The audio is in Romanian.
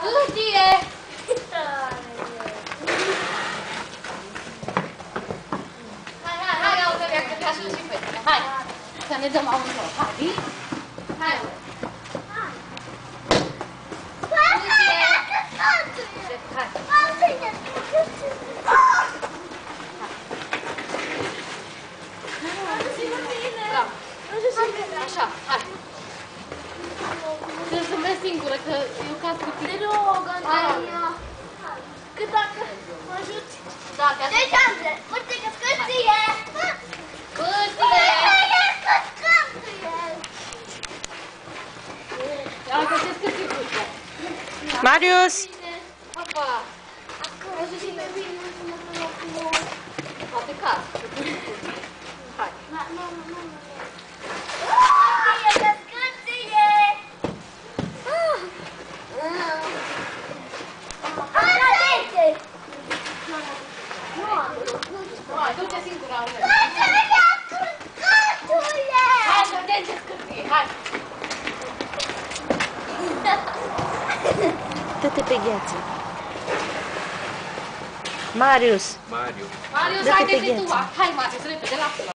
Hârtie! Hai, uite, că te ajut și fetele. Hai, să ne dăm amândouă. Hai, vii? Hai, uite. Așa, hai. Trebuie să mergi singură, că eu caz cu tine. Te rog, Antonia. Că dacă mă ajuți... Da, te ajut. Deci, Andre, uite că scârție! Scârție! Uite, ce scârție scârție. Marius! Opa! Ajută și pe mine să mă până cu... Poate caz. Hai. Hai, du-te singura, Aurel. Hai, să vedem ce scârție, hai. Dă-te pe gheață. Marius! Marius, haide-te tu. Hai, Marius, repede, lasă-l.